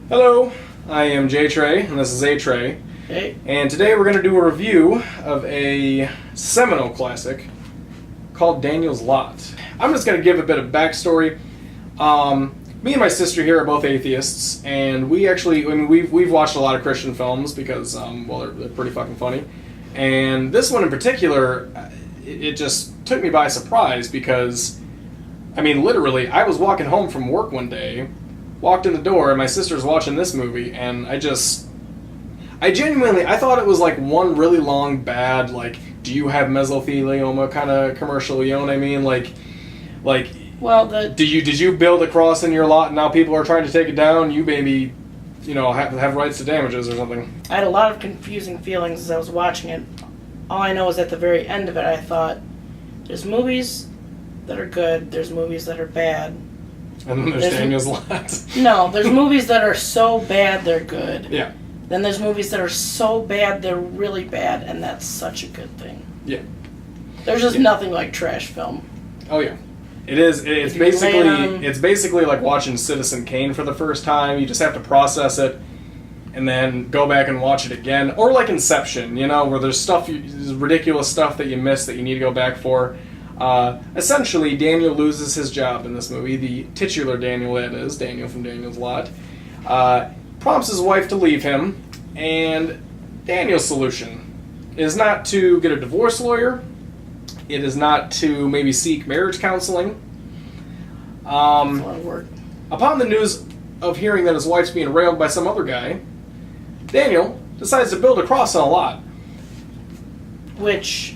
Hello, I am J Trey, and this is A Trey. Hey. And today we're going to do a review of a seminal classic called Daniel's Lot. I'm just going to give a bit of backstory. Me and my sister here are both atheists, and we've watched a lot of Christian films because, they're pretty fucking funny. And this one in particular, it just took me by surprise because, literally, I was walking home from work one day, walked in the door, and my sister's watching this movie, and I thought it was like one really long, bad, like, do you have mesothelioma kind of commercial, you know what I mean? Did you build a cross in your lot and now people are trying to take it down? You maybe, have rights to damages or something. I had a lot of confusing feelings as I was watching it. All I know is at the very end of it, I thought, there's movies that are good, there's movies that are bad. And then there's Daniel's Lot. No, there's movies that are so bad they're good. Yeah. Then there's movies that are so bad they're really bad, and that's such a good thing. Yeah. There's just nothing like trash film. Oh yeah. It is. It's basically like watching Citizen Kane for the first time. You just have to process it, and then go back and watch it again. Or like Inception, where there's ridiculous stuff that you miss that you need to go back for. Essentially, Daniel loses his job in this movie. The titular Daniel, that is, Daniel from Daniel's Lot, prompts his wife to leave him, and Daniel's solution is not to get a divorce lawyer. It is not to maybe seek marriage counseling. That's a lot of work. Upon the news of hearing that his wife's being railed by some other guy, Daniel decides to build a cross on a lot. Which...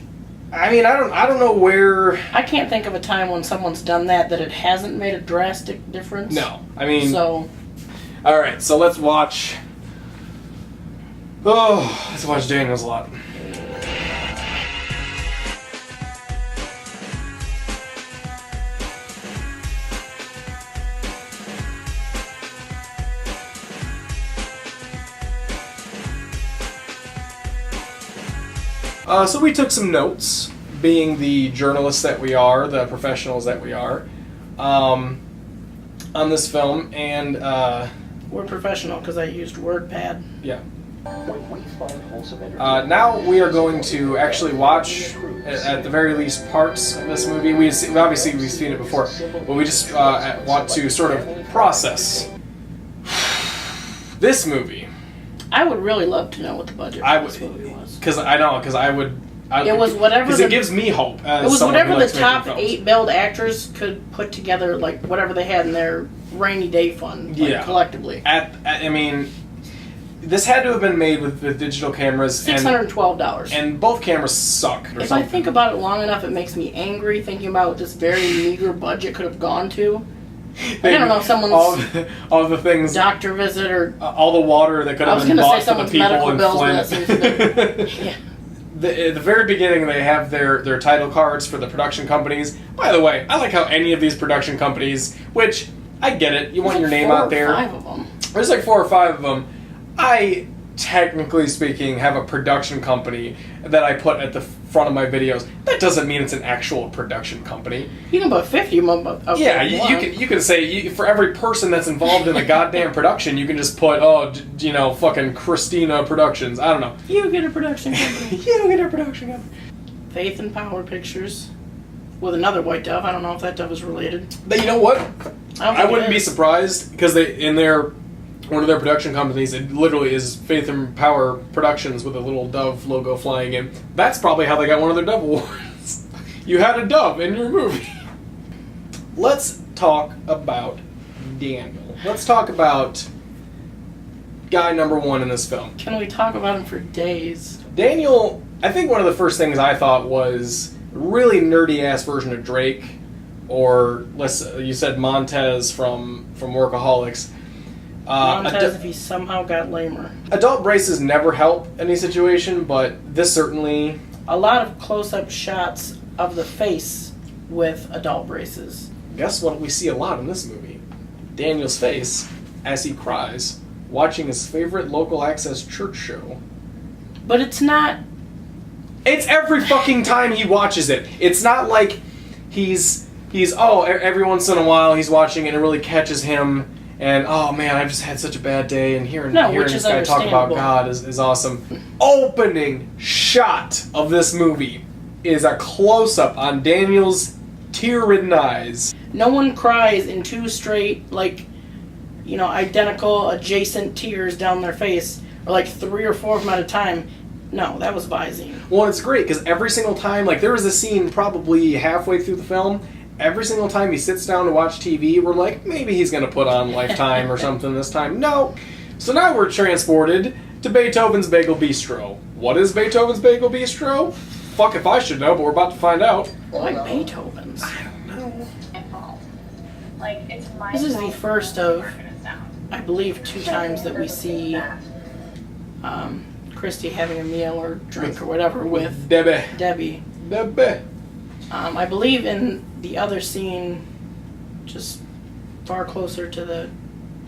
I don't know where... I can't think of a time when someone's done that it hasn't made a drastic difference. No. So... Alright, so let's watch... let's watch Daniel's Lot. So we took some notes, being the journalists that we are, the professionals that we are, on this film, and... We're professional because I used WordPad. Yeah. Now we are going to actually watch, at the very least, parts of this movie. We've seen it before, but we just want to sort of process this movie. I would really love to know what the budget for this movie was. Because it was whatever. Because it gives me hope. It was whatever the top 8 billed actors could put together, like whatever they had in their rainy day fund, collectively. This had to have been made with digital cameras. $612. And both cameras suck. If I think about it long enough, it makes me angry thinking about what this very meager budget could have gone to. I don't know, someone's all the things, doctor visit, or all the water that could have been bought for the people in Flint. Yeah. At the very beginning, they have their title cards for the production companies. By the way, I like how any of these production companies, which I get it, you want your name out there. There's 4 or 5 of them. There's like 4 or 5 of them. I, technically speaking, have a production company that I put at the front of my videos. That doesn't mean it's an actual production company. You can put 50 of them up. Yeah, you can say, for every person that's involved in a goddamn production, you can just put, fucking Christina Productions. I don't know. You get a production company. You get a production company. Faith and Power Pictures. With another white dove. I don't know if that dove is related. But you know what? I wouldn't be surprised, because one of their production companies, it literally is Faith and Power Productions with a little dove logo flying in. That's probably how they got one of their Dove Awards. You had a dove in your movie. Let's talk about Daniel. Let's talk about guy number 1 in this film. Can we talk about him for days? Daniel, I think one of the first things I thought was a really nerdy-ass version of Drake, or you said Montez from Workaholics. Montez, if he somehow got lamer. Adult braces never help any situation, but this certainly... A lot of close-up shots of the face with adult braces. Guess what we see a lot in this movie? Daniel's face as he cries, watching his favorite local access church show. But it's not... It's every fucking time he watches it. It's not like he's every once in a while he's watching it and it really catches him And oh man, I've just had such a bad day, and hearing this guy talk about God is awesome. Opening shot of this movie is a close-up on Daniel's tear-ridden eyes. No one cries in two straight, like, you know, identical, adjacent tears down their face, or like 3 or 4 of them at a time. No, that was Visine. Well, it's great, because every single time, like, there was a scene probably halfway through the film, every single time he sits down to watch TV, we're like, maybe he's going to put on Lifetime or something this time. No. So now we're transported to Beethoven's Bagel Bistro. What is Beethoven's Bagel Bistro? Fuck if I should know, but we're about to find out. Why Beethoven's? I don't know. This is the first of, I believe, 2 times that we see Christy having a meal or drink or whatever with Debbie. I believe in the other scene, just far closer to the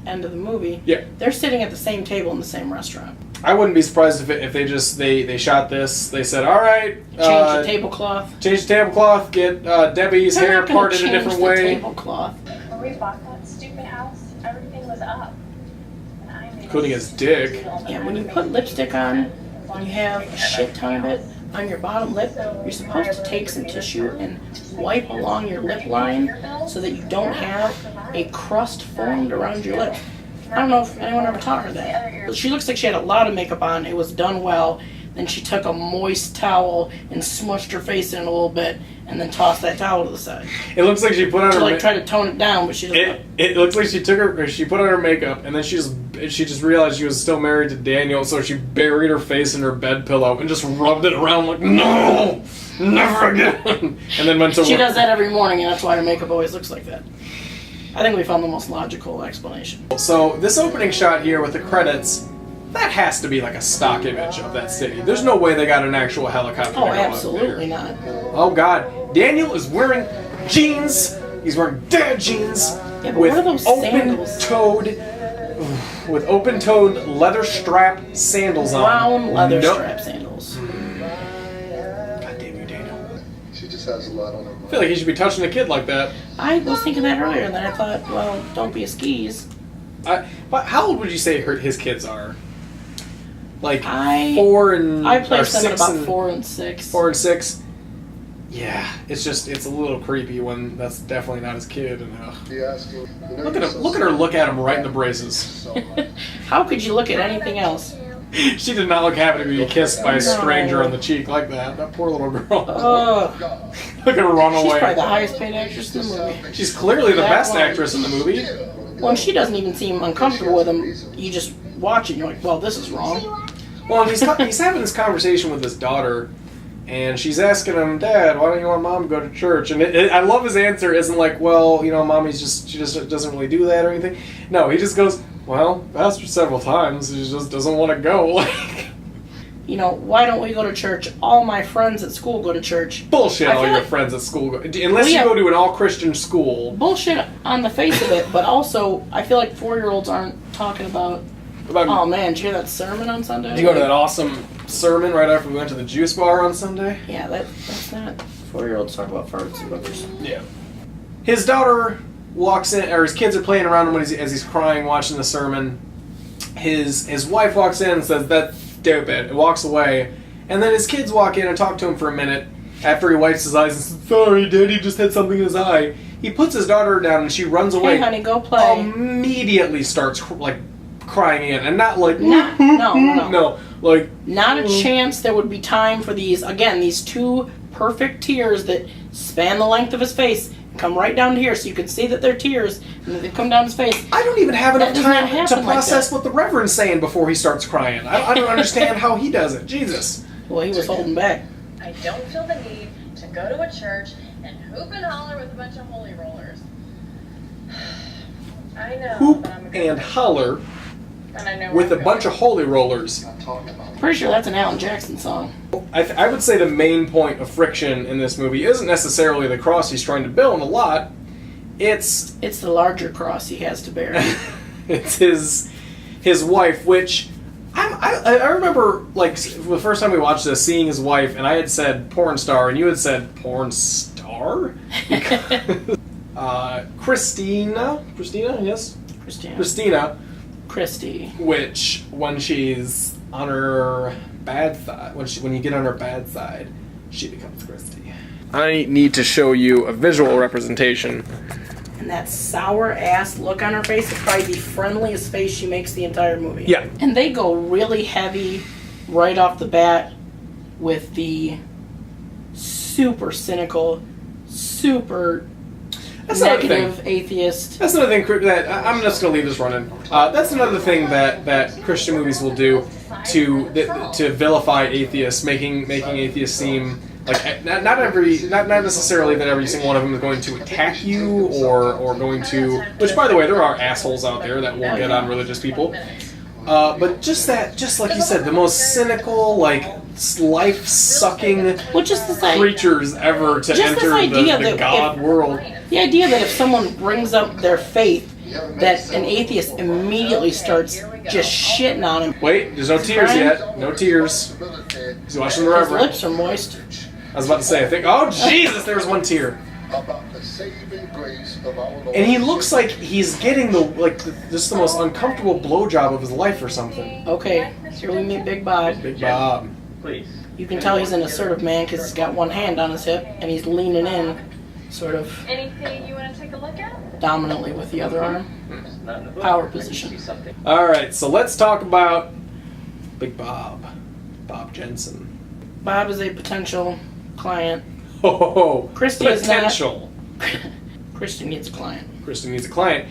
end of the movie, they're sitting at the same table in the same restaurant. I wouldn't be surprised if they shot this. They said, all right, change the tablecloth. Change the tablecloth. Get Debbie's hair parted a different way. Tablecloth. When we bought that stupid house, everything was up. Including his dick. Yeah, when you put lipstick on, and you have a shit ton of it on your bottom lip, you're supposed to take some tissue and wipe along your lip line so that you don't have a crust formed around your lip. I don't know if anyone ever taught her that. She looks like she had a lot of makeup on. It was done well. Then she took a moist towel and smushed her face in a little bit, and then tossed that towel to the side. It looks like she put on her try to tone it down, but she doesn't. It looks like she put on her makeup, and then she just realized she was still married to Daniel, so she buried her face in her bed pillow and just rubbed it around like, no, never again. And then went to work. She does that every morning, and that's why her makeup always looks like that. I think we found the most logical explanation. So this opening shot here with the credits, that has to be like a stock image of that city. There's no way they got an actual helicopter. Oh, absolutely not. Oh God, Daniel is wearing jeans. He's wearing dad jeans with open-toed leather strap sandals on. Brown leather strap sandals. God damn you, Daniel. She just has a lot on her mind. I feel like he should be touching a kid like that. I was thinking that earlier, and then I thought, well, don't be a skis. But how old would you say his kids are? Like 4 and I placed them 6 at about and 4 and 6. 4 and 6. Yeah, it's a little creepy when that's definitely not his kid. And look at her look at him right in the braces. How could you look at anything else? She did not look happy to be kissed by a stranger on the cheek like that. That poor little girl. Look at her run away. She's probably the highest paid actress in the movie. She's clearly the best actress in the movie. Well, and she doesn't even seem uncomfortable with him. You just watch it and you're like, well, this is wrong. Well, and he's having this conversation with his daughter, and she's asking him, Dad, why don't you want Mom to go to church? And I love his answer isn't like, well, you know, Mommy's she just doesn't really do that or anything. No, he just goes, well, asked her several times, she just doesn't want to go. You know, why don't we go to church? All my friends at school go to church. Bullshit, all your friends at school go. Unless you go to an all-Christian school. Bullshit on the face of it, but also, I feel like 4-year-olds aren't talking about, oh man, did you hear that sermon on Sunday? Did you go to that awesome sermon right after we went to the juice bar on Sunday? Yeah, that's not. 4-year-olds talk about farts and boogers. Yeah. His daughter walks in, or his kids are playing around him as he's crying, watching the sermon. His wife walks in and says, that's stupid, and walks away. And then his kids walk in and talk to him for a minute after he wipes his eyes and says, sorry, Daddy just had something in his eye. He puts his daughter down and she runs away. Hey, honey, go play. Immediately starts, crying in, and not like... No. No, like... Not a chance there would be time for these 2 perfect tears that span the length of his face, come right down to here so you can see that they're tears, and they come down his face. I don't even have enough time to process what the Reverend's saying before he starts crying. I don't understand how he does it. Jesus. Well, he was holding back. I don't feel the need to go to a church and hoop and holler with a bunch of holy rollers. I know, hoop but I'm and holler with a bunch of holy rollers. Pretty sure that's an Alan Jackson song. I would say the main point of friction in this movie isn't necessarily the cross he's trying to build a lot. It's the larger cross he has to bear. It's his wife, which I remember, like, the first time we watched this, seeing his wife, and I had said porn star, and you had said porn star? Christina, yes? Christina. Christy. Which, when she's on her bad side, when you get on her bad side, she becomes Christy. I need to show you a visual representation. And that sour-ass look on her face is probably the friendliest face she makes the entire movie. Yeah. And they go really heavy right off the bat with the super cynical, super negative atheist. That's another thing that I'm just going to leave this running. That's another thing that Christian movies will do to vilify atheists, making atheists seem like not necessarily that every single one of them is going to attack you or going to. Which, by the way, there are assholes out there that will get on religious people. But just like you said, the most cynical, like life-sucking creatures ever to enter the God world. The idea that if someone brings up their faith, that an atheist immediately starts just shitting on him. Wait, there's no tears yet. No tears. He's watching the Reverend. His lips are moist. I was about to say, I think. Oh Jesus! There was one tear. And he looks like he's getting just the most uncomfortable blowjob of his life or something. Okay, here we meet Big Bob. Big Bob. Please. You can tell he's an assertive man because he's got one hand on his hip and he's leaning in, sort of Anything you want to take a look at? dominantly with the other arm. Power position. All right, so let's talk about Big Bob. Bob Jensen. Bob is a potential client. Oh, Christy is not. potential. Christy needs a client. Christy needs a client.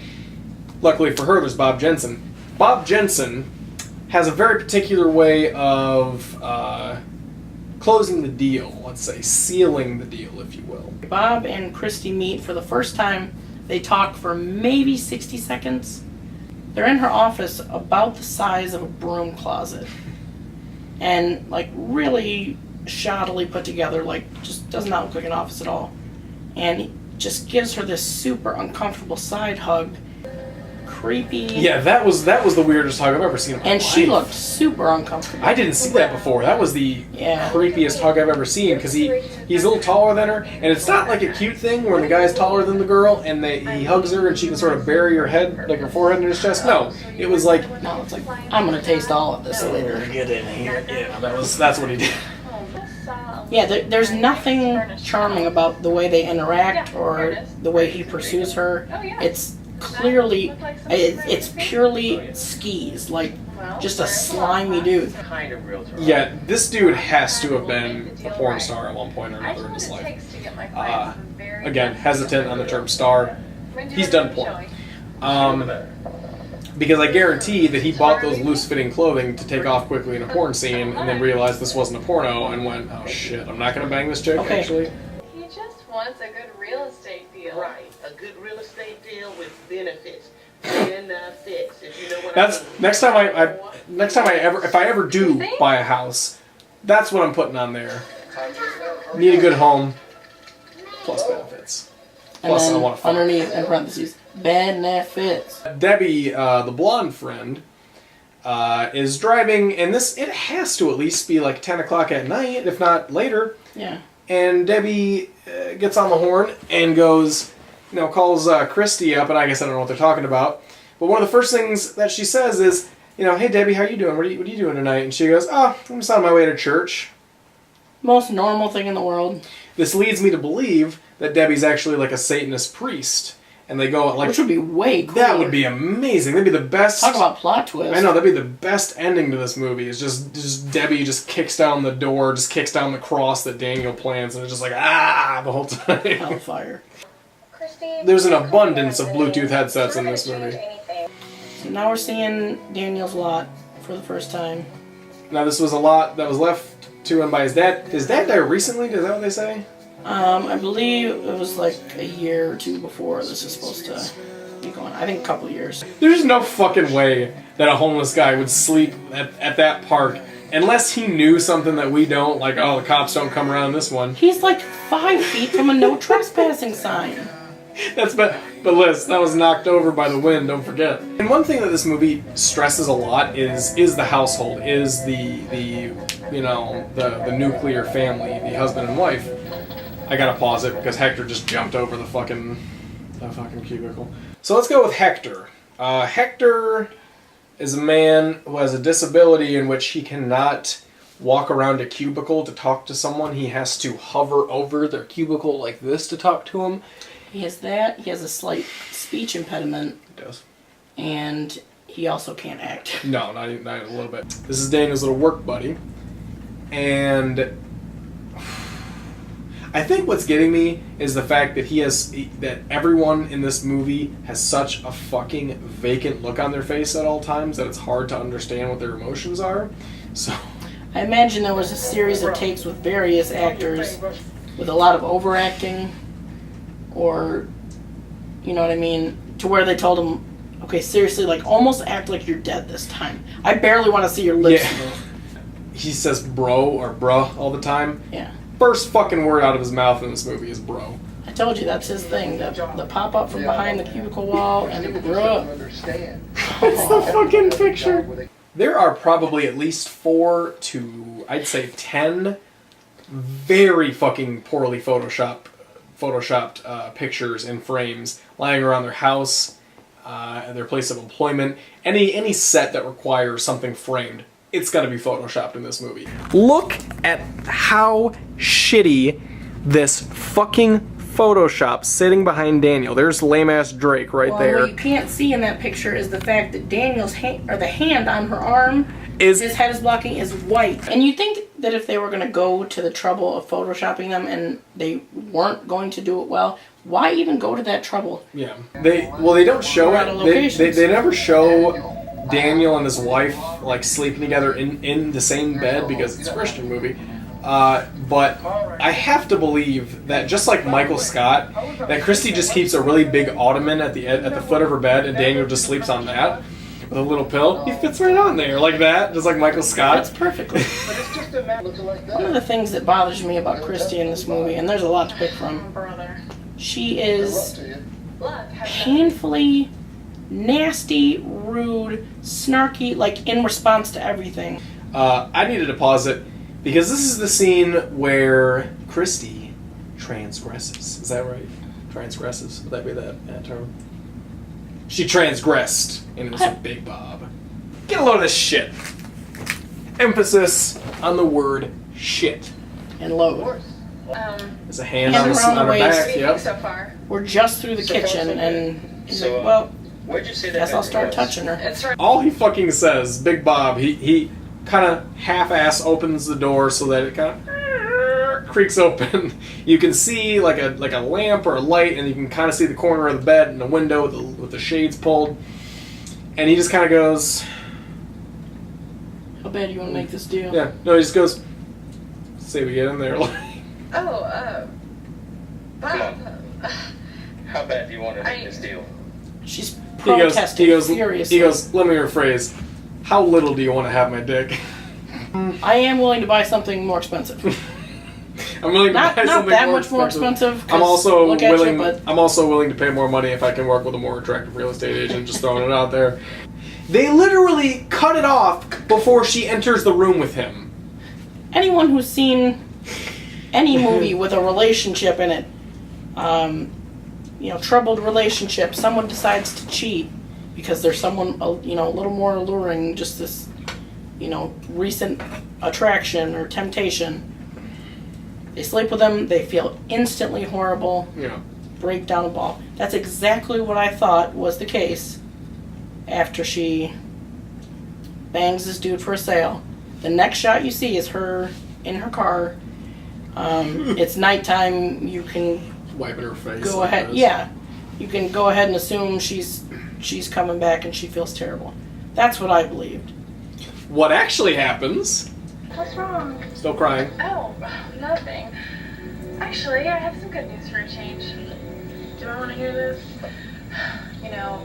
Luckily for her, there's Bob Jensen. Bob Jensen has a very particular way of closing the deal, let's say, sealing the deal, if you will. Bob and Christy meet for the first time. They talk for maybe 60 seconds. They're in her office about the size of a broom closet. And, like, really shoddily put together, like, just does not look like an office at all. And he just gives her this super uncomfortable side hug. Creepy. Yeah, that was the weirdest hug I've ever seen in my life. And she looked super uncomfortable. I didn't see that before. That was the creepiest hug I've ever seen because he's a little taller than her, and it's not like a cute thing where the guy's taller than the girl and he hugs her and she can sort of bury her head, like her forehead in his chest. No, it was like it's like I'm gonna taste all of this later. Get in here. Yeah, that's what he did. Yeah, there's nothing charming about the way they interact or the way he pursues her. It's clearly, it's purely skis, like just a slimy dude. Yeah, this dude has to have been a porn star at one point or another in his life. Again, hesitant on the term star. He's done porn. Because I guarantee that he bought those loose-fitting clothing to take off quickly in a porn scene and then realized this wasn't a porno and went, oh shit, I'm not going to bang this chick, actually. He just wants a good real estate deal. Right, a good real estate deal with benefits. Benefits, if you know what That's I mean. next time if I ever do buy a house, that's what I'm putting on there. Need a good home, plus benefits. Plus, And I then want to fuck. underneath, in parentheses, benefits. Debbie, the blonde friend, is driving, and it has to at least be like 10 o'clock at night, if not later. Yeah. And Debbie gets on the horn and goes, calls Christy up, and I guess I don't know what they're talking about. But one of the first things that she says is, hey Debbie, how you doing? What are you doing tonight? And she goes, oh, I'm just on my way to church. Most normal thing in the world. This leads me to believe that Debbie's actually like a Satanist priest. And they go like... Which would be way cooler. That would be amazing. That'd be the best... Talk about plot twist. I know, that'd be the best ending to this movie. It's just Debbie just kicks down the door, just kicks down the cross that Daniel plants, and it's just like, the whole time. Hellfire. There's an abundance of Bluetooth headsets in this movie. So now we're seeing Daniel's lot for the first time. Now this was a lot that was left to him by his dad. His dad died recently? Is that what they say? I believe it was like a year or two before this is supposed to be going. I think a couple years. There's no fucking way that a homeless guy would sleep at that park unless he knew something that we don't, like, oh, the cops don't come around this one. He's like 5 feet from a no trespassing sign. But Liz, that was knocked over by the wind, don't forget. And one thing that this movie stresses a lot is the household, is the nuclear family, the husband and wife. I gotta pause it because Hector just jumped over the fucking cubicle. So let's go with Hector. Hector is a man who has a disability in which he cannot walk around a cubicle to talk to someone. He has to hover over their cubicle like this to talk to him. He has that. He has a slight speech impediment. He does. And he also can't act. No, not a little bit. This is Daniel's little work buddy. And I think what's getting me is the fact that that everyone in this movie has such a fucking vacant look on their face at all times that it's hard to understand what their emotions are. So I imagine there was a series of takes with various actors with a lot of overacting, or, you know what I mean, to where they told him, okay, seriously, like, almost act like you're dead this time. I barely want to see your lips move. He says bro or bruh all the time. Yeah. First fucking word out of his mouth in this movie is bro. I told you, that's his thing. The pop-up from behind the cubicle wall and the bruh. It's the fucking picture. There are probably at least 4 to, I'd say 10 very fucking poorly photoshopped pictures and frames lying around their house, their place of employment, any set that requires something framed. It's got to be photoshopped in this movie. Look at how shitty this fucking Photoshop sitting behind Daniel. There's lame-ass Drake right there. What you can't see in that picture is the fact that Daniel's hand, or the hand on her arm, his head is blocking, is white. And you think that if they were going to go to the trouble of photoshopping them and they weren't going to do it well, why even go to that trouble? Yeah. They don't show it. They never show Daniel and his wife like sleeping together in the same bed because it's a Christian movie. But I have to believe that just like Michael Scott, that Christy just keeps a really big ottoman at the foot of her bed, and Daniel just sleeps on that with a little pill. He fits right on there like that, just like Michael Scott. That's perfectly. One of the things that bothers me about Christy in this movie, and there's a lot to pick from, she is painfully nasty, rude, snarky, like in response to everything. I needed to pause it because this is the scene where Christy transgresses. Is that right? Transgresses? Would that be that term? She transgressed, and it was a Big Bob. Get a load of this shit. Emphasis on the word shit. And load. There's a hand on her back. Yep. So far. We're just through the kitchen, and he's like, well, where'd you say that? guess I'll start touching her. It's right. All he fucking says, Big Bob, he kind of half-ass opens the door so that it kind of creaks open. You can see like a lamp or a light, and you can kind of see the corner of the bed and the window with the shades pulled. And he just kind of goes, how bad do you want to make this deal? yeah, no, he just goes, say we get in there. Oh, Bob. How bad do you want to make this deal? She's protesting furiously. He goes, let me rephrase. How little do you want to have my dick? I am willing to buy something more expensive. I'm willing to buy something not that more much more expensive. I'm also look at willing. you, but I'm also willing to pay more money if I can work with a more attractive real estate agent. Just throwing it out there. They literally cut it off before she enters the room with him. anyone who's seen any movie with a relationship in it, troubled relationship, someone decides to cheat because there's someone, a little more alluring, just this, recent attraction or temptation. They sleep with them, they feel instantly horrible, break down a ball. That's exactly what I thought was the case after she bangs this dude for a sale. The next shot you see is her in her car. It's nighttime, you can wiping her face. go ahead. Yeah, you can go ahead and assume she's coming back and she feels terrible. That's what I believed. What actually happens? What's wrong? Still crying. Oh, nothing. Actually, I have some good news for a change. Do I want to hear this?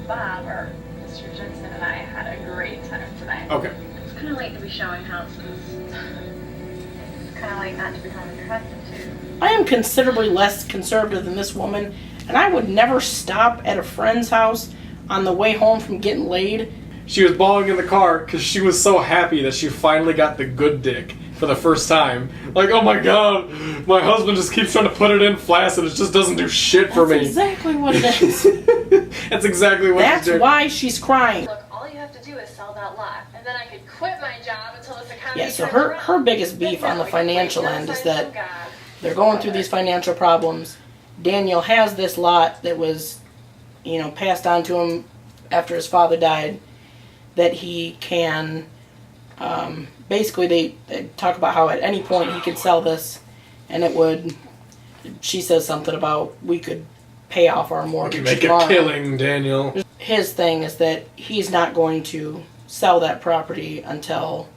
Bob, or Mr. Jensen, and I had a great time tonight. Okay. It's kind of late to be showing houses. It's kind of late not to be home with your husband, too. I am considerably less conservative than this woman, and I would never stop at a friend's house on the way home from getting laid. She was bawling in the car because she was so happy that she finally got the good dick for the first time. Like, oh my god, my husband just keeps trying to put it in flaccid. It just doesn't do shit for me. That's exactly what it is. That's exactly what That's why she's crying. Look, all you have to do is sell that lot, and then I could quit my job until this economy Yeah, so turns her around. biggest beef on the financial end is that they're going through these financial problems. Daniel has this lot that was, passed on to him after his father died, that he can, basically they talk about how at any point he could sell this and it would, she says something about we could pay off our mortgage Make tomorrow. a killing, Daniel. His thing is that he's not going to sell that property until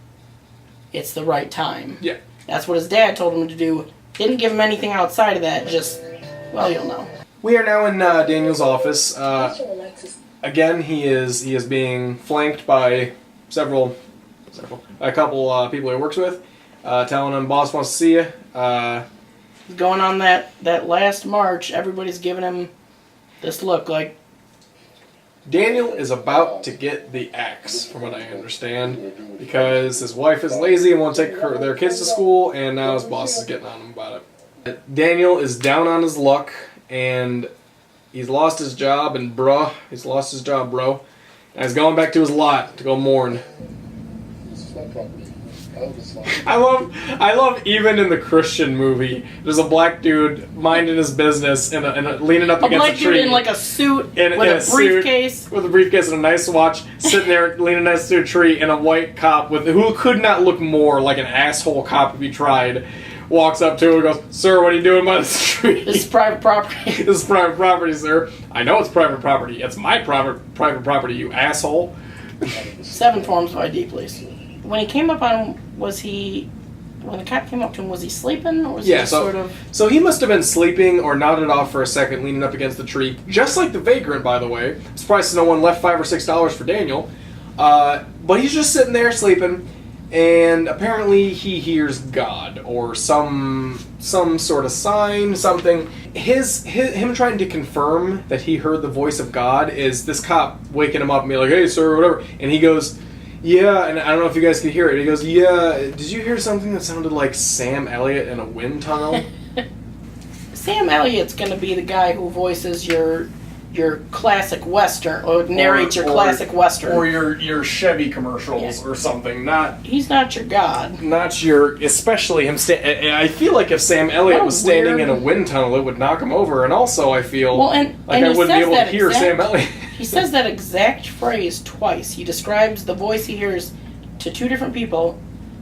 it's the right time. Yeah. That's what his dad told him to do. Didn't give him anything outside of that, just, well, you'll know. We are now in Daniel's office. Again, he is being flanked by a couple people he works with, telling him boss wants to see you. Going on that last march, everybody's giving him this look like Daniel is about to get the axe, from what I understand, because his wife is lazy and won't take their kids to school, and now his boss is getting on him about it. Daniel is down on his luck, and he's lost his job, and bro. And he's going back to his lot to go mourn. I love even in the Christian movie, there's a black dude minding his business and leaning up against a tree. A black dude in like a suit with a briefcase. With a briefcase and a nice watch, sitting there leaning next to a tree, and a white cop who could not look more like an asshole cop if he tried, walks up to him and goes, "Sir, what are you doing by this tree?" This is private property. This is private property, sir. I know it's private property. It's my private property, you asshole. 7 forms of ID, please. When he came up on him, when the cop came up to him, was he sleeping? Or was he sort of... So he must have been sleeping or nodded off for a second, leaning up against the tree. Just like the vagrant, by the way. I'm surprised no one left $5 or $6 for Daniel. But he's just sitting there sleeping, and apparently he hears God, or some sort of sign, something. Him trying to confirm that he heard the voice of God is this cop waking him up and being like, "Hey, sir," or whatever. And he goes... Yeah, and I don't know if you guys can hear it. He goes, "Yeah, did you hear something that sounded like Sam Elliott in a wind tunnel?" Sam Elliott's going to be the guy who voices your classic Western, or narrates your classic Western. Or your Chevy commercials or something. He's not your God. Not your... Especially him... I feel like if Sam Elliott was standing in a wind tunnel, it would knock him over. And also I feel like I wouldn't be able to hear Sam Elliott. He says that exact phrase twice. He describes the voice he hears to 2 different people,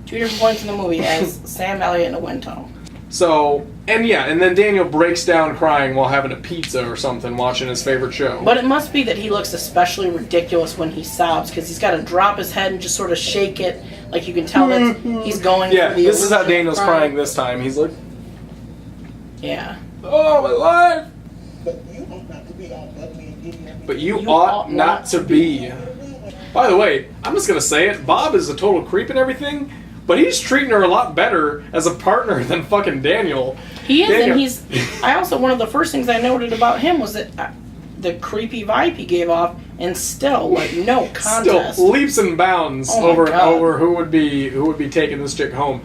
2 different points in the movie, as Sam Elliott in a wind tunnel. So, and then Daniel breaks down crying while having a pizza or something, watching his favorite show. But it must be that he looks especially ridiculous when he sobs, because he's got to drop his head and just sort of shake it, like you can tell that he's going Yeah, through the this is how original Daniel's crying this time. He's like, yeah. "Oh, my life!" But you ought not to be. By the way, I'm just gonna say it, Bob is a total creep and everything, but he's treating her a lot better as a partner than fucking Daniel. He is, and he's... I also, one of the first things I noted about him was that the creepy vibe he gave off, and still, like, no contest. Still leaps and bounds over who would be taking this chick home.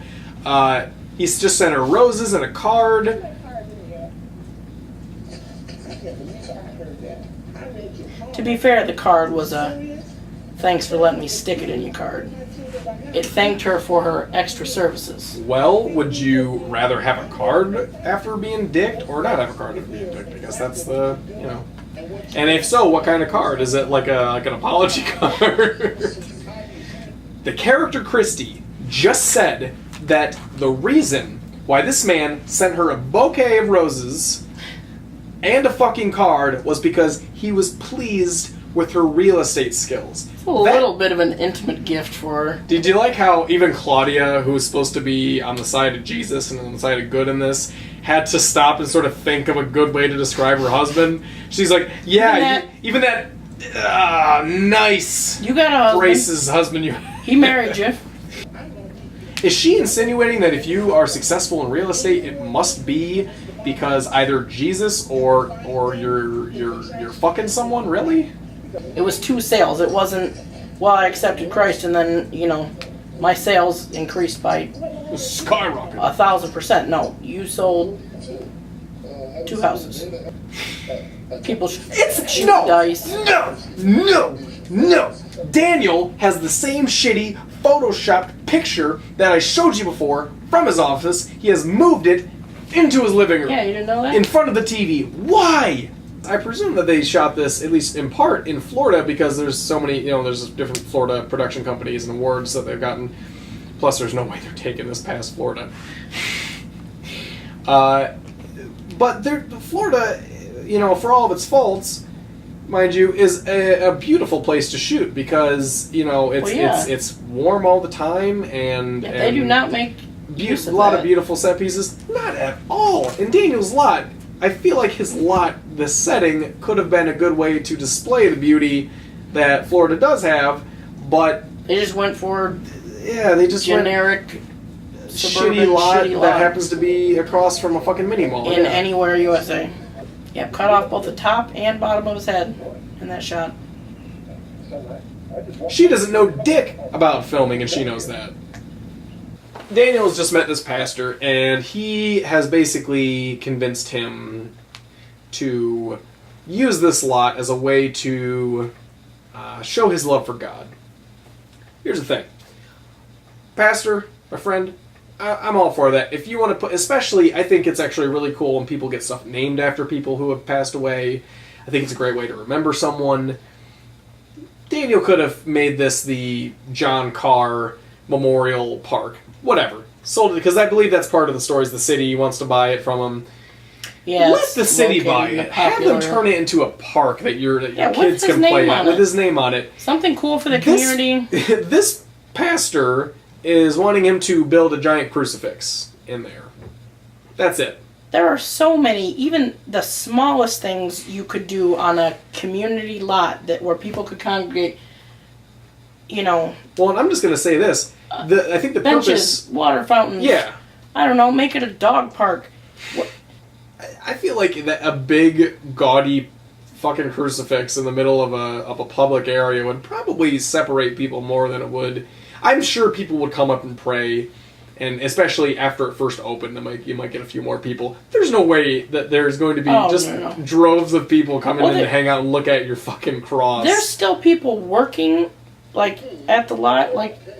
He's just sent her roses and a card. To be fair, the card was a "thanks for letting me stick it in you" card. It thanked her for her extra services. Well, would you rather have a card after being dicked or not have a card after being dicked? I guess that's the, And if so, what kind of card? Is it like an apology card? The character Christy just said that the reason why this man sent her a bouquet of roses and a fucking card was because he was pleased with her real estate skills. It's a little bit of an intimate gift for her. Did you like how even Claudia, who was supposed to be on the side of Jesus and on the side of good in this, had to stop and sort of think of a good way to describe her husband? She's like, "Yeah, even that nice you got a husband. Grace's husband. He married you." Is she insinuating that if you are successful in real estate, it must be because either Jesus or you're fucking someone? Really? It was 2 sales. It wasn't, well, I accepted Christ and then, my sales increased by Skyrocket. 1,000%. No, you sold 2 houses. People shoot dice. No. Daniel has the same shitty photoshopped picture that I showed you before from his office. He has moved it into his living room. Yeah, you didn't know that? In front of the TV. Why? I presume that they shot this, at least in part, in Florida because there's so many, there's different Florida production companies and awards that they've gotten. Plus, there's no way they're taking this past Florida. But Florida, for all of its faults, mind you, is a beautiful place to shoot because, it's warm all the time and... Yeah, they do not make a lot of beautiful set pieces. Not at all. In Daniel's lot, I feel like his lot, the setting, could have been a good way to display the beauty that Florida does have, but... They just went for... Yeah, they just generic, shitty lot that happens to be across from a fucking mini mall. In anywhere USA. Yep, cut off both the top and bottom of his head in that shot. She doesn't know dick about filming, and she knows that. Daniel has just met this pastor, and he has basically convinced him to use this lot as a way to show his love for God. Here's the thing. Pastor, my friend, I'm all for that. If you want to put... Especially, I think it's actually really cool when people get stuff named after people who have passed away. I think it's a great way to remember someone. Daniel could have made this the John Carr Memorial Park. Whatever. Sold it, because I believe that's part of the story. The city wants to buy it from him. Yeah, let the city buy it. Have them turn it into a park that your kids can play at with his name on it. Something cool for the community. This pastor is wanting him to build a giant crucifix in there. That's it. There are so many, even the smallest things you could do on a community lot where people could congregate, Well, and I'm just going to say this. I think the benches, purpose... water fountains. Yeah. I don't know, make it a dog park. I feel like a big, gaudy fucking crucifix in the middle of a public area would probably separate people more than it would... I'm sure people would come up and pray, and especially after it first opened, you might get a few more people. There's no way that there's going to be droves of people coming in to hang out and look at your fucking cross. There's still people working, at the lot,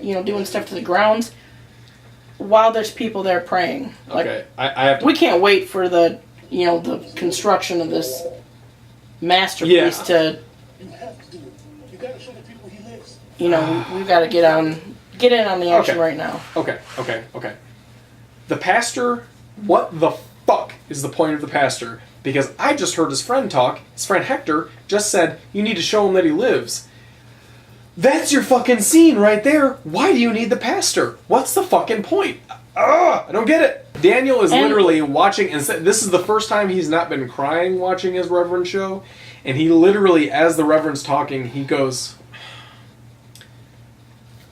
doing stuff to the grounds, while there's people there praying. Okay, I have to... We can't wait for the construction of this masterpiece to... You gotta show the people he lives. We've got to get in on the action right now. Okay. The pastor, what the fuck is the point of the pastor? Because I just heard his friend talk. His friend Hector just said, you need to show him that he lives. That's your fucking scene right there. Why do you need the pastor? What's the fucking point? I don't get it. Daniel is literally watching, and this is the first time he's not been crying watching his Reverend show, and he literally, as the Reverend's talking, he goes...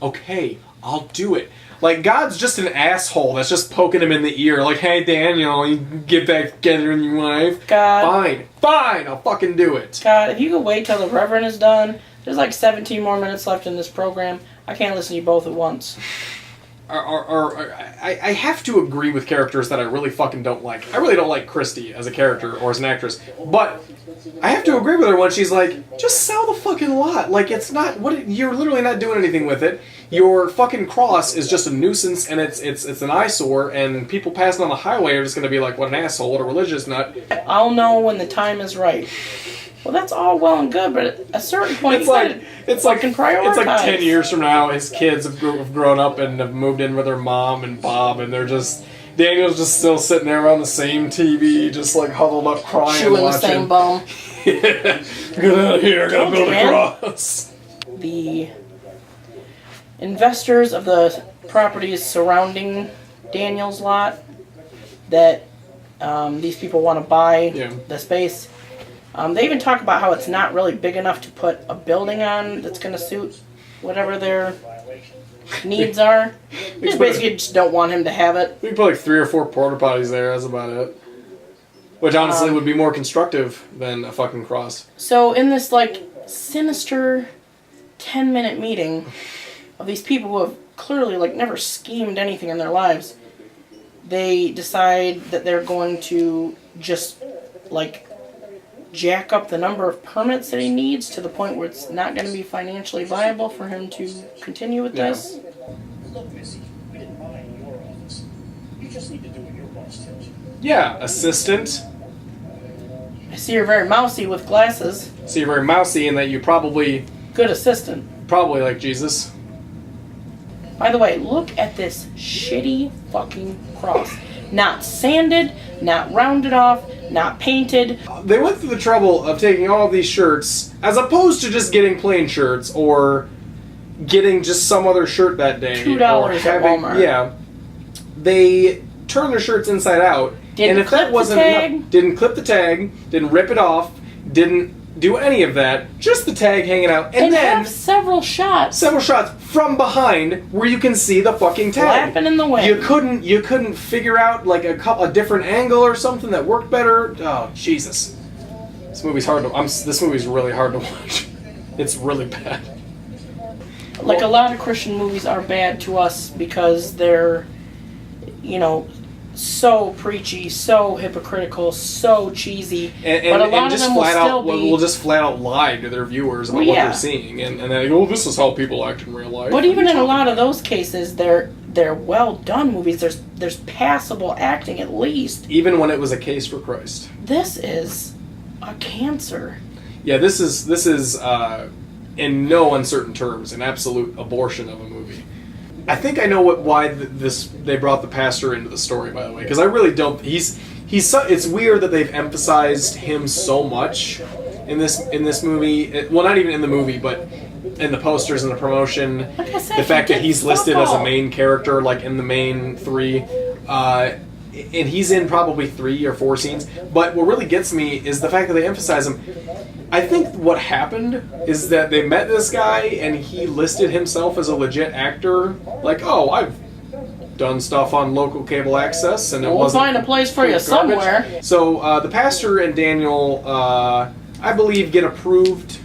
Okay, I'll do it. God's just an asshole that's just poking him in the ear. Hey, Daniel, you get back together and your wife. God. Fine, I'll fucking do it. God, if you could wait till the Reverend is done, there's 17 more minutes left in this program. I can't listen to you both at once. I have to agree with characters that I really fucking don't like. I really don't like Christy as a character or as an actress, but I have to agree with her when she's like, just sell the fucking lot. It's not... You're literally not doing anything with it. Your fucking cross is just a nuisance, and it's an eyesore, and people passing on the highway are just going to be like, what an asshole, what a religious nut. I'll know when the time is right. Well, that's all well and good, but at a certain point, it's like 10 years from now, his kids have grown up and have moved in with their mom and Bob, and Daniel's just still sitting there on the same TV, just huddled up crying, chewing watching. The same bone. Yeah. Get out of here, I gotta build a cross. The investors of the properties surrounding Daniel's lot that these people want to buy the space. They even talk about how it's not really big enough to put a building on that's going to suit whatever their needs are. They just don't want him to have it. We can put 3 or 4 porta potties there, that's about it. Which honestly would be more constructive than a fucking cross. So in this sinister 10-minute meeting of these people who have clearly, like, never schemed anything in their lives. They decide that they're going to just, like, jack up the number of permits that he needs to the point where it's not going to be financially viable for him to continue with this. Look, Missy, we didn't buy your office. You just need to do what your boss tells you. Yeah, assistant. I see you're very mousy with glasses. So you're very mousy in that you probably Good assistant. like Jesus. By the way, look at this shitty fucking cross. Not sanded, not rounded off, not painted. They went through the trouble of taking all of these shirts, as opposed to just getting plain shirts, or getting just some other shirt that day. $2 or at having, Walmart. Yeah. They turned their shirts inside out. Didn't and if clip that wasn't the tag. enough, didn't clip the tag, didn't rip it off, didn't do any of that, just the tag hanging out, and then have several shots. from behind where you can see the fucking tag. Flapping in the wind. You couldn't figure out like a different angle or something that worked better. Oh Jesus, this movie's hard to. This movie's really hard to watch. It's really bad. Like, a lot of Christian movies are bad to us because they're, so preachy, so hypocritical, so cheesy. But a lot of them will just flat out lie to their viewers about what they're seeing, and they go, "Oh, this is how people act in real life." But even in a lot of those cases, they're well done movies. There's passable acting at least. Even when it was a case for Christ. This is a cancer. Yeah, this is in no uncertain terms an absolute abortion of a movie. I think I know why they brought the pastor into the story, by the way, because I really don't. It's weird that they've emphasized him so much in this movie. Well, not even in the movie, but in the posters and the promotion. Like I said, the fact that he's listed as a main character, like in the main 3, and he's in probably 3 or 4 scenes. But what really gets me is the fact that they emphasize him. I think what happened is that they met this guy and he listed himself as a legit actor. Like, oh, I've done stuff on local cable access, and we'll find a place for you somewhere. So the pastor and Daniel, I believe, get approved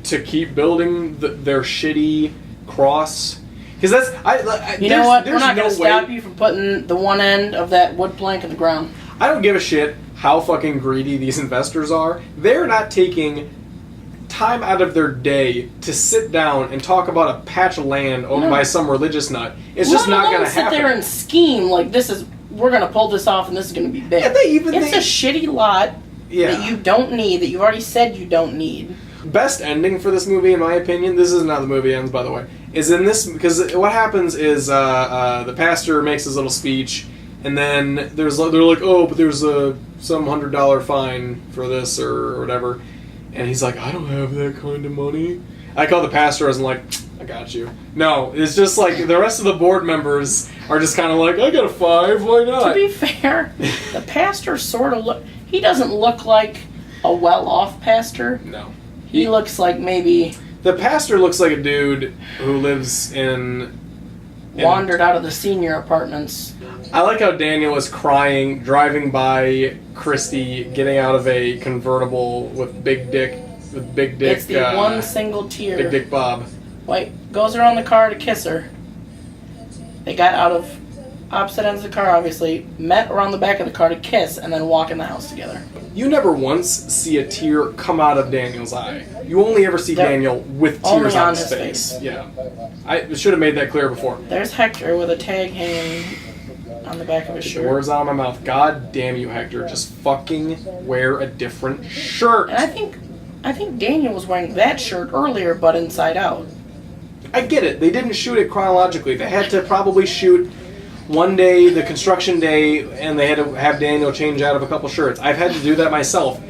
to keep building their shitty cross. Because that's you know what? We're not going to stop you from putting the one end of that wood plank in the ground. I don't give a shit how fucking greedy these investors are. They're not taking time out of their day to sit down and talk about a patch of land owned by some religious nut. It's just not going to happen. Sit there and scheme like we're going to pull this off and this is going to be big. It's a shitty lot that you don't need, that you've already said you don't need. Best ending for this movie, in my opinion, this isn't how the movie ends, by the way, is in this, because what happens is the pastor makes his little speech, and then they're like, oh, but there's some $100 fine for this or whatever, and he's like, I don't have that kind of money. I call the pastor as I'm like, I got you. No, it's just like the rest of the board members are just kind of like, I got a 5, why not? To be fair, the pastor sort of he doesn't look like a well-off pastor. No. He looks like maybe... The pastor looks like a dude who lives wandered out of the senior apartments. I like how Daniel is crying, driving by Christy, getting out of a convertible with Big Dick. It's the one single tear. Big Dick Bob. Goes around the car to kiss her. They got out of opposite ends of the car, obviously, met around the back of the car to kiss, and then walk in the house together. You never once see a tear come out of Daniel's eye. You only ever see Daniel with tears on his face. Yeah. I should have made that clear before. There's Hector with a tag hanging on the back of his shirt. The words out of my mouth. God damn you, Hector. Just fucking wear a different shirt. And I think Daniel was wearing that shirt earlier, but inside out. I get it. They didn't shoot it chronologically. They had to probably shoot one day, the construction day, and they had to have Daniel change out of a couple shirts. I've had to do that myself.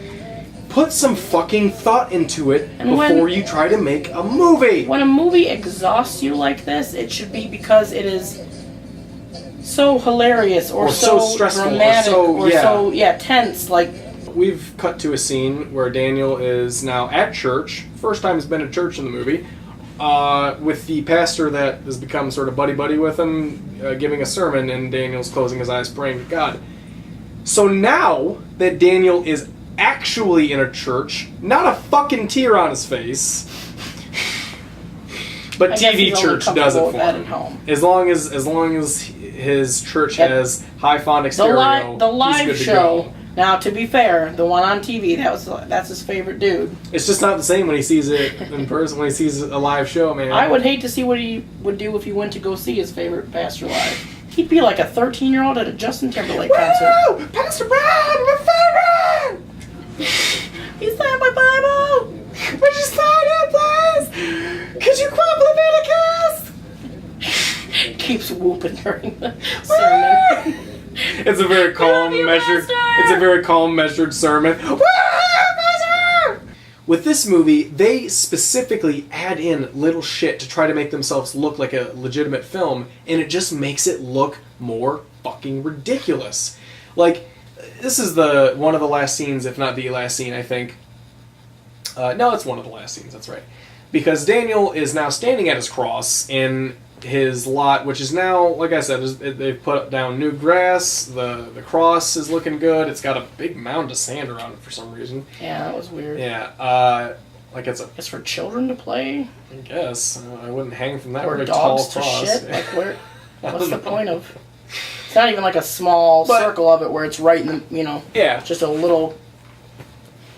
Put some fucking thought into it before you try to make a movie. When a movie exhausts you like this, it should be because it is so hilarious or so stressful dramatic or so tense. Like, we've cut to a scene where Daniel is now at church. First time he's been at church in the movie. With the pastor that has become sort of buddy-buddy with him, giving a sermon, and Daniel's closing his eyes praying to God. So now that Daniel is actually in a church, not a fucking tear on his face, But I guess TV he's only church does comfortable it with for that him. at home. As long as his church Yep. has high phonic The stereo, the he's live good to show. go. Now, to be fair, the one on TV, that's his favorite dude. It's just not the same when he sees it in person. When he sees a live show, man. I would hate to see what he would do if he went to go see his favorite pastor live. He'd be like a 13-year-old at a Justin Timberlake concert. Woo! Pastor Brad, my favorite! He signed my Bible! Would you sign it, please? Could you quote Leviticus? Keeps whooping during the sermon. It's a very calm, you, measured. Pastor! It's a very calm, measured sermon. Woo, Pastor! With this movie, they specifically add in little shit to try to make themselves look like a legitimate film, and it just makes it look more fucking ridiculous. Like, this is one of the last scenes, if not the last scene, I think. No, it's one of the last scenes. That's right, because Daniel is now standing at his cross in his lot, which is now, like I said, they've put down new grass. The cross is looking good. It's got a big mound of sand around it for some reason. Yeah, that was weird. Yeah, like it's for children to play? I guess I wouldn't hang from that Or very tall dogs to cross. shit? Like, where? What's don't the know. point of... It's not even like a small But- circle of it where it's right in the, Yeah, just a little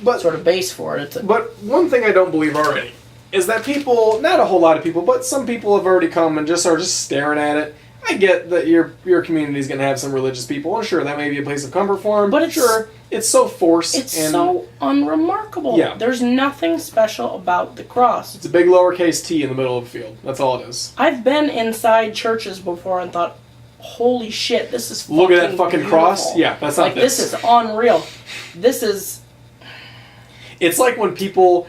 but sort of base for it. It's But one thing I don't believe already is that people, not a whole lot of people, but some people have already come and are just staring at it. I get that your community is going to have some religious people, and sure, that may be a place of comfort for them. But it's- sure, it's so forced. It's and so unremarkable. Yeah. There's nothing special about the cross. it's a big lowercase t in the middle of the field. That's all it is. I've been inside churches before and thought, holy shit, this is Look at that fucking beautiful. cross. Yeah, that's not like this is unreal. This is It's like when people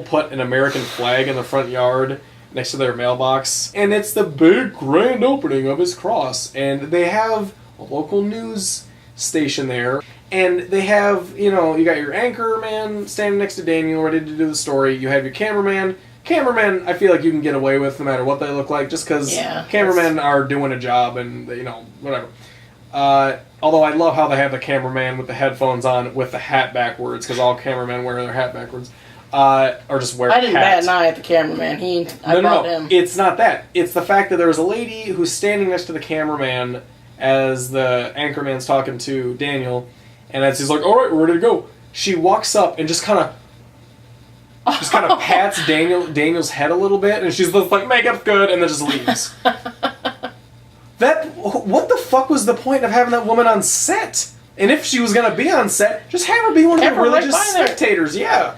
put an American flag in the front yard next to their mailbox, and it's the big grand opening of his cross, and they have a local news station there, and they have, you got your anchor man standing next to Daniel ready to do the story. You have your cameraman. Cameramen, I feel like you can get away with no matter what they look like, just because cameramen are doing a job and, whatever. Although I love how they have the cameraman with the headphones on with the hat backwards, because all cameramen wear their hat backwards. Or just wear I didn't hats. bat an eye at the cameraman. I bought him. It's not that. It's the fact that there was a lady who's standing next to the cameraman as the anchorman's talking to Daniel, and as he's like, all right, we're ready to go. She walks up and just kind of pats Daniel's head a little bit, and she's just like, makeup's good, and then just leaves. What the fuck was the point of having that woman on set? And if she was going to be on set, just have her be one of the religious spectators. Yeah.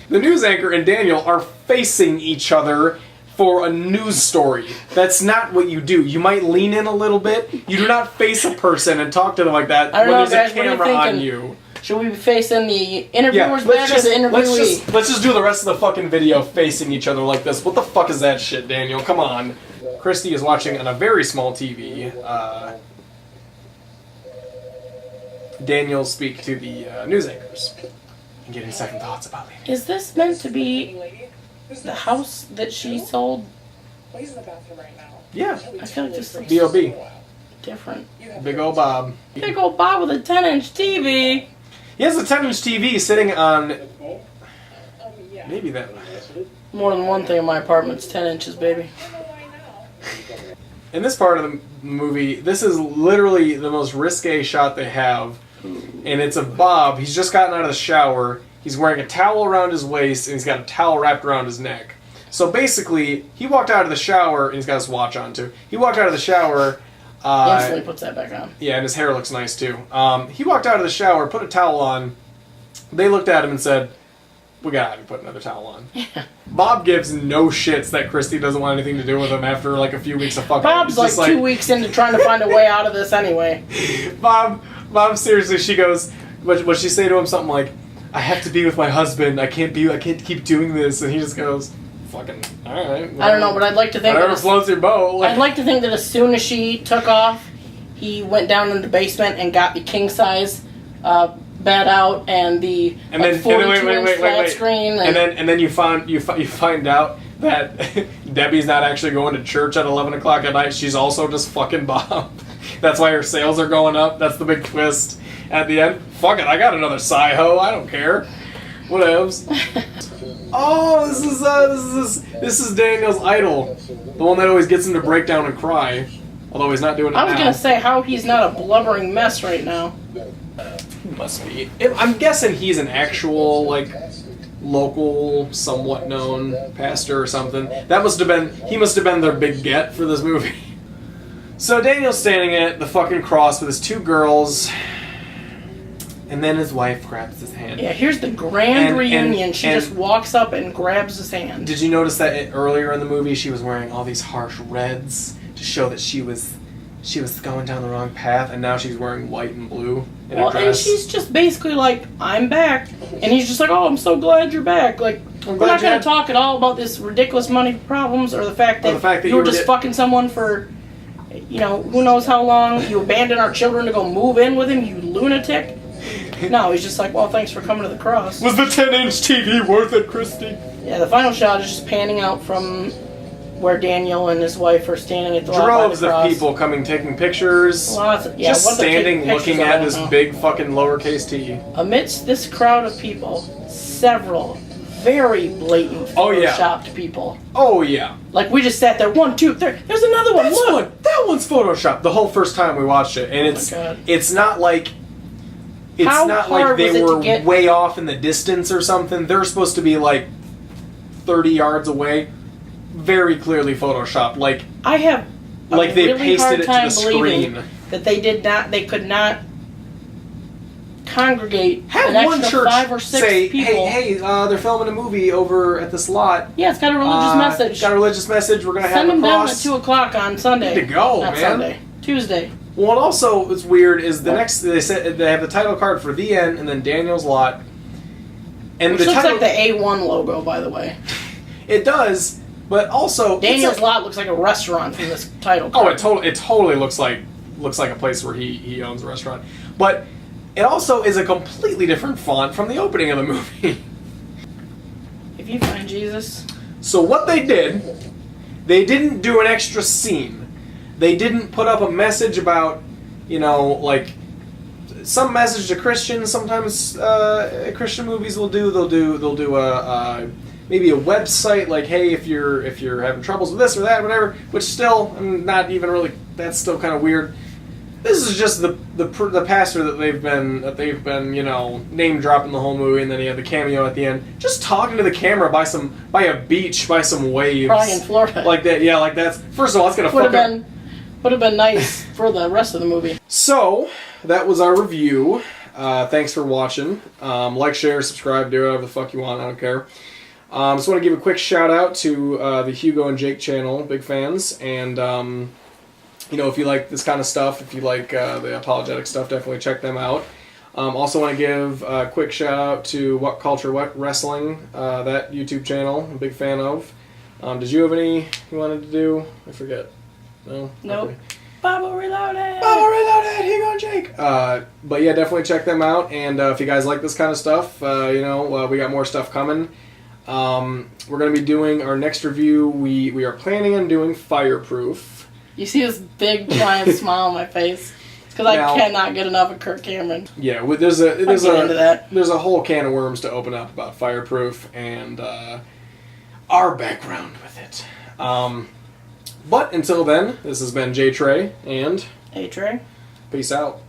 The news anchor and Daniel are facing each other for a news story. That's not what you do. You might lean in a little bit. You do not face a person and talk to them like that when there's a camera on you. Should we be facing the interviewers back or the interviewee? Let's just do the rest of the fucking video facing each other like this. What the fuck is that shit, Daniel? Come on. Christy is watching on a very small TV. Daniel speak to the news anchors and get his second thoughts about leaving. Is this meant to be the house that she sold? He's in the bathroom right now. Yeah. I feel like this looks B.O.B. different. Big old Bob. Big old Bob with a 10-inch TV. He has a 10-inch TV sitting on... Maybe that... More than one thing in my apartment's 10 inches, baby. In this part of the movie, this is literally the most risque shot they have. And it's of Bob. He's just gotten out of the shower. He's wearing a towel around his waist, and he's got a towel wrapped around his neck. So basically, he walked out of the shower, and he's got his watch on too. He walked out of the shower... Instantly puts that back on. Yeah, and his hair looks nice too. He walked out of the shower, put a towel on. They looked at him and said, we gotta have you put another towel on. Yeah. Bob gives no shits that Christy doesn't want anything to do with him after like a few weeks of fucking. Bob's like 2 weeks into trying to find a way out of this anyway. Bob, seriously, she goes, what she say to him? Something like, I have to be with my husband. I can't keep doing this. And he just goes, fucking, alright. I don't know, but I'd like to think whatever floats your boat. I'd like to think that as soon as she took off, he went down in the basement and got the king size bed out and the 42-inch flat screen. And then you find out that Debbie's not actually going to church at 11 o'clock at night. She's also just fucking Bob. That's why her sales are going up. That's the big twist at the end. Fuck it, I got another sci-ho. I don't care. Whatevs. Oh, this is Daniel's idol, the one that always gets him to break down and cry. Although he's not doing it now. I was gonna say how he's not a blubbering mess right now. He must be. I'm guessing he's an actual like local, somewhat known pastor or something. He must have been their big get for this movie. So Daniel's standing at the fucking cross with his two girls, and then his wife grabs his hand. Yeah, here's the grand reunion. She just walks up and grabs his hand. Did you notice that earlier in the movie she was wearing all these harsh reds to show that she was going down the wrong path, and now she's wearing white and blue in a dress. And she's just basically like, I'm back. And he's just like, oh, I'm so glad you're back. Like, we're not going to talk at all about this ridiculous money problems or the fact that you were just fucking someone for, you know, who knows how long. You abandoned our children to go move in with him, you lunatic. No, he's just like, well, thanks for coming to the cross. Was the 10-inch TV worth it, Christy? Yeah, the final shot is just panning out from where Daniel and his wife are standing at the lot by the cross. Droves of people coming, taking pictures. Just standing, looking at this big fucking lowercase t. Amidst this crowd of people, several very blatant photoshopped people. Oh yeah. Like we just sat there, 1, 2, 3. There's another one. Look, that one's photoshopped. The whole first time we watched it, and it's not like. It's not like they were way off in the distance or something. They're supposed to be like 30 yards away. Very clearly photoshopped. Like I have like they really pasted it to the screen. That they could not congregate have an one extra church 5 or 6 say, people. hey, they're filming a movie over at this lot. Yeah, it's got a religious message. It's got a religious message. We're gonna send have a cross. Send them down at 2 o'clock on Sunday. Need to go, Not man. Sunday, Tuesday. Well, and also what's weird is the next they said they have the title card for the end and then Daniel's lot. And Which the looks title, like the A1 logo, by the way. It does, but also Daniel's lot looks like a restaurant from this title card. Oh, it totally looks like a place where he owns a restaurant. But it also is a completely different font from the opening of the movie. If you find Jesus. So what they did, they didn't do an extra scene. They didn't put up a message about, you know, like some message to Christians. Sometimes Christian movies will do. They'll do a maybe a website like, hey, if you're having troubles with this or that, whatever. Which still, not even really. That's still kind of weird. This is just the pastor that they've been you know name dropping the whole movie, and then he had the cameo at the end, just talking to the camera by a beach, by some waves, probably in Florida, like that. Yeah, like that's first of all, it's gonna would have been nice for the rest of the movie. So that was our review. Thanks for watching. Like, share, subscribe, do whatever the fuck you want. I don't care. Just want to give a quick shout out to the Hugo and Jake channel, big fans, and you know, if you like this kind of stuff, if you like the apologetic stuff, definitely check them out. Also want to give a quick shout out to What Culture Wrestling, that YouTube channel. I'm a big fan of. Did you have any you wanted to do? I forget. No? Nope. Okay. Bubble Reloaded! Bubble Reloaded! Hugo and Jake! But yeah, definitely check them out. And if you guys like this kind of stuff, you know, we got more stuff coming. We're going to be doing our next review. We are planning on doing Fireproof. You see this big giant smile on my face? It's because I cannot get enough of Kirk Cameron. Yeah, there's a whole can of worms to open up about Fireproof and our background with it. But until then, this has been J Trey and Hey Trey. peace out.